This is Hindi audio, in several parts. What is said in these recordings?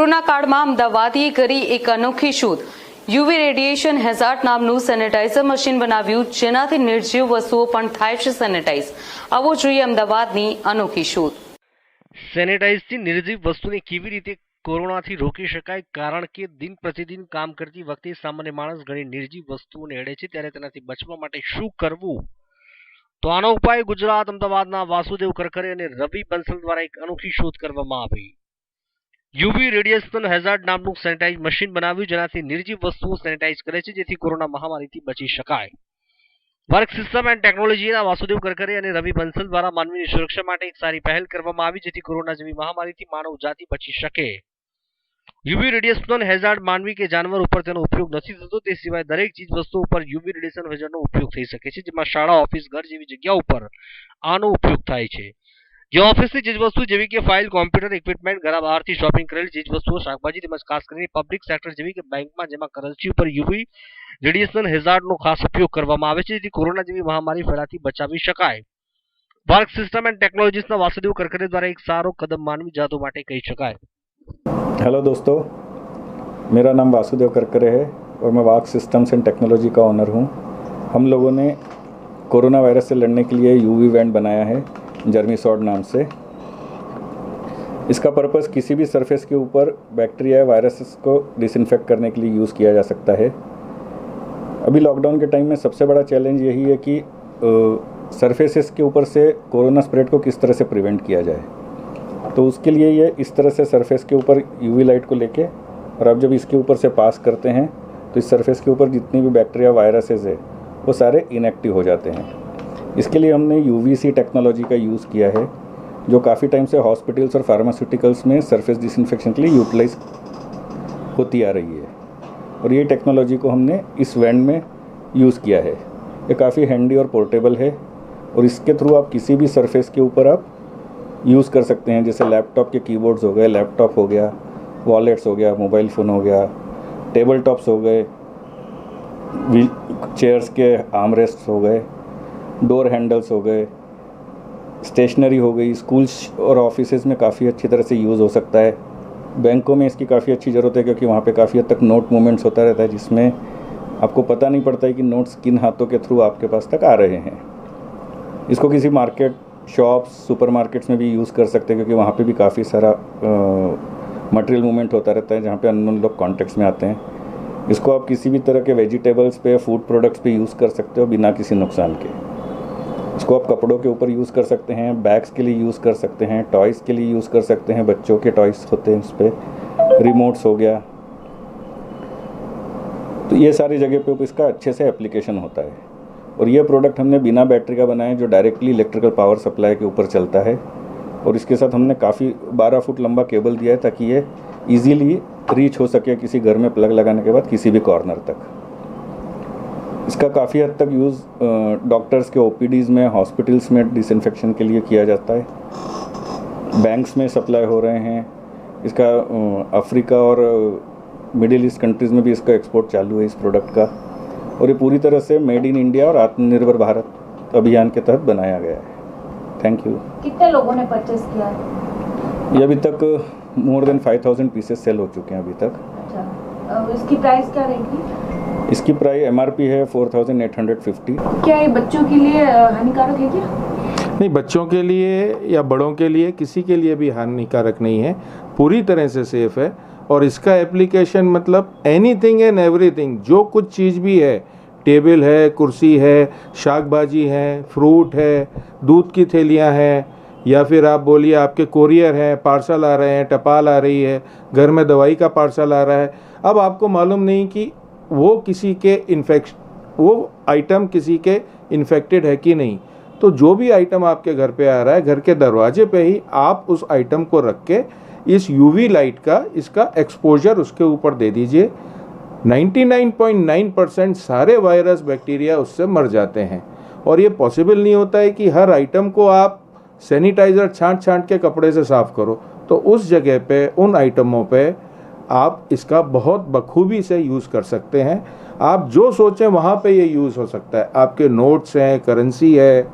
કોરોના કાળમાં અમદાવાદીએ કરી એક અનોખી શોધ। યુવી રેડિયેશન હેઝાર્ડ નામનું સેનેટાઇઝર મશીન બનાવ્યું, જેનાથી નિર્જીવ વસ્તુઓ પણ થાય છે સેનેટાઇઝ। આવો જોઈએ અમદાવાદની અનોખી શોધ। સેનેટાઇઝથી નિર્જીવ વસ્તુને કેવી રીતે કોરોનાથી રોકી શકાય? કારણ કે દિન પ્રતિદિન કામ કરતી વખતે સામાન્ય માણસ ઘણી નિર્જીવ વસ્તુઓને એડે છે, ત્યારે તેનાથી બચવા માટે શું કરવું? તો આનો ઉપાય ગુજરાત અમદાવાદના વાસુદેવ કરકરે અને રવિ બંસલ દ્વારા એક અનોખી શોધ કરવામાં આવી। યુવી રેડિયેશન હેઝાર્ડ નામનું સેનેટાઇઝ મશીન બનાવ્યું, જેનાથી નિર્જીવ વસ્તુઓ સેનેટાઇઝ કરે છે, જેથી કોરોના મહામારીથી બચી શકાય। વર્ક સિસ્ટમ એન્ડ ટેકનોલોજીના વાસુદેવ કરકરે અને રવિ બંસલ દ્વારા માનવીની સુરક્ષા માટે એક સારી પહેલ કરવામાં આવી, જેથી કોરોના જેવી મહામારીથી માનવ જાતિ બચી શકે। યુવી રેડિયેશન હેઝાર્ડ માનવી કે જાનવર ઉપર તેનો ઉપયોગ નથી થતો, તે સિવાય દરેક ચીજ વસ્તુ ઉપર યુવી રેડિયેશન હેઝાર્ડનો ઉપયોગ થઈ શકે છે, જેમાં શાળા, ઓફિસ, ઘર જેવી જગ્યા ઉપર આનો ઉપયોગ થાય છે। જે ઓફિસની ચીજવસ્તુ જેવી કે ફાઇલ, કોમ્પ્યુટર, ઇક્વિપમેન્ટ, ઘર બહારથી શોપિંગ કરેલ ચીજવસ્તુઓ, શાકભાજી તેમજ ખાસ કરીને પબ્લિક સેક્ટર જેવી કે બેંકમાં જેમાં કરન્સી ઉપર યુવી રેડિયેશન હેઝાર્ડનો ખાસ ઉપયોગ કરવામાં આવે છે, જેથી કોરોના જેવી મહામારી ફેલાતી બચાવી શકાય। Work system and ટેકનોलॉजीના Vasudev Karkare દ્વારા એક સારો कदम मानवी जातों માટે કહી શકાય। हेलो दोस्तों, मेरा नाम वासुदेव करकरे है और मैं वार्क सिस्टम्स एंड टेक्नोलॉजी का ओनर हूँ। हम लोगों ने कोरोना वायरस से लड़ने के लिए यूवी वेंट बनाया है जर्मीसॉड नाम से। इसका पर्पस किसी भी सरफेस के ऊपर बैक्टीरिया या वायरसेस को डिसइंफेक्ट करने के लिए यूज़ किया जा सकता है। अभी लॉकडाउन के टाइम में सबसे बड़ा चैलेंज यही है कि सरफेसेस के ऊपर से कोरोना स्प्रेड को किस तरह से प्रिवेंट किया जाए। तो उसके लिए ये इस तरह से सरफेस के ऊपर यूवी लाइट को लेके, और आप जब इसके ऊपर से पास करते हैं तो इस सरफेस के ऊपर जितनी भी बैक्टीरिया वायरसेस है वो सारे इनएक्टिव हो जाते हैं। इसके लिए हमने यूवीसी टेक्नोलॉजी का यूज़ किया है, जो काफ़ी टाइम से हॉस्पिटल्स और फार्मास्यूटिकल्स में सरफेस डिसइंफेक्शन के लिए यूटिलाइज होती आ रही है, और ये टेक्नोलॉजी को हमने इस वैन में यूज़ किया है। ये काफ़ी हैंडी और पोर्टेबल है, और इसके थ्रू आप किसी भी सरफेस के ऊपर आप यूज़ कर सकते हैं। जैसे लैपटॉप के कीबोर्ड्स हो गए, लैपटॉप हो गया, वॉलेट्स हो गया, मोबाइल फ़ोन हो गया, टेबल टॉप्स हो गए, चेयर्स के आर्मरेस्ट्स हो गए, डोर हैंडल्स हो गए, स्टेशनरी हो गई। स्कूल्स और ऑफिसेज़ में काफ़ी अच्छी तरह से यूज़ हो सकता है। बैंकों में इसकी काफ़ी अच्छी ज़रूरत है, क्योंकि वहाँ पे काफ़ी हद तक नोट मूवमेंट्स होता रहता है, जिसमें आपको पता नहीं पड़ता है कि नोट्स किन हाथों के थ्रू आपके पास तक आ रहे हैं। इसको किसी मार्केट, शॉप्स, सुपरमार्केट्स में भी यूज़ कर सकते हैं, क्योंकि वहाँ पे भी काफ़ी सारा मटेरियल मूवमेंट होता रहता है, जहाँ पे अननोन लोग कॉन्टेक्ट्स में आते हैं। इसको आप किसी भी तरह के वेजिटेबल्स पे, फूड प्रोडक्ट्स पे यूज़ कर सकते हो बिना किसी नुकसान के। इसको आप कपड़ों के ऊपर यूज़ कर सकते हैं, बैग्स के लिए यूज़ कर सकते हैं, टॉयज़ के लिए यूज़ कर सकते हैं। बच्चों के टॉयज़ होते हैं उस पर, रिमोट्स हो गया, तो ये सारी जगह पे इसका अच्छे से एप्लीकेशन होता है। और ये प्रोडक्ट हमने बिना बैटरी का बनाया, जो डायरेक्टली इलेक्ट्रिकल पावर सप्लाई के ऊपर चलता है, और इसके साथ हमने काफ़ी 12 फुट लंबा केबल दिया है, ताकि ये इजीली रीच हो सके किसी घर में प्लग लगाने के बाद किसी भी कॉर्नर तक। इसका काफ़ी हद तक यूज़ डॉक्टर्स के ओपीडीज़ में, हॉस्पिटल्स में डिसइंफेक्शन के लिए किया जाता है। बैंक्स में सप्लाई हो रहे हैं। इसका अफ्रीका और मिडिल ईस्ट कंट्रीज़ में भी इसका एक्सपोर्ट चालू है इस प्रोडक्ट का, और ये पूरी तरह से मेड इन इंडिया और आत्मनिर्भर भारत अभियान के तहत बनाया गया है। Thank you. कितने लोगों ने परचेस किया है? ये अभी तक मोर देन 5000 पीसेस सेल हो चुके हैं अभी तक। अच्छा, इसकी प्राइस क्या रहेगी? इसकी प्राइस MRP है 4850। क्या ये बच्चों के लिए हानिकारक है क्या? नहीं, बच्चों के लिए या बड़ों के लिए, किसी के लिए भी हानिकारक नहीं है, पूरी तरह से सेफ है। और इसका एप्लीकेशन मतलब एनीथिंग एंड एवरीथिंग, जो कुछ चीज़ भी है, टेबल है, कुर्सी है, शाक भाजी है, फ्रूट है, दूध की थैलियाँ हैं, या फिर आप बोलिए आपके कोरियर हैं, पार्सल आ रहे हैं, टपाल आ रही है, घर में दवाई का पार्सल आ रहा है। अब आपको मालूम नहीं कि वो किसी के वो आइटम किसी के इन्फेक्टेड है कि नहीं, तो जो भी आइटम आपके घर पे आ रहा है, घर के दरवाजे पे ही आप उस आइटम को रख के इस यूवी लाइट का, इसका एक्सपोजर उसके ऊपर दे दीजिए। 99.9% सारे वायरस, बैक्टीरिया उससे मर जाते हैं। और ये पॉसिबल नहीं होता है कि हर आइटम को आप सैनिटाइज़र छांट के कपड़े से साफ़ करो, तो उस जगह पे, उन आइटमों पे आप इसका बहुत बखूबी से यूज़ कर सकते हैं। आप जो सोचें वहाँ पे ये यूज़ हो सकता है। आपके नोट्स हैं, करेंसी है,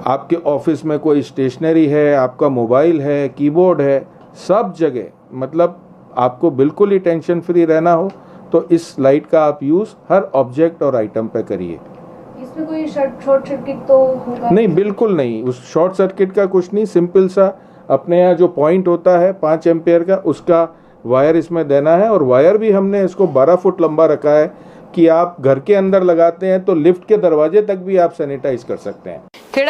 आपके ऑफिस में कोई स्टेशनरी है, आपका मोबाइल है, कीबोर्ड है, सब जगह मतलब आपको बिल्कुल ही टेंशन फ्री रहना हो तो इस लाइट का आप यूज़ हर ऑब्जेक्ट और आइटम पे करिए। इसमें कोई शॉर्ट सर्किट तो होगा नहीं, बिल्कुल नहीं, उस शॉर्ट सर्किट का कुछ नहीं, सिंपल सा अपने यहाँ जो पॉइंट होता है 5 एम्पेयर का, उसका वायर इसमें देना है। और वायर भी हमने इसको 12 फुट लंबा रखा है कि आप घर के अंदर लगाते हैं तो लिफ्ट के दरवाजे तक भी आप सैनिटाइज कर सकते हैं।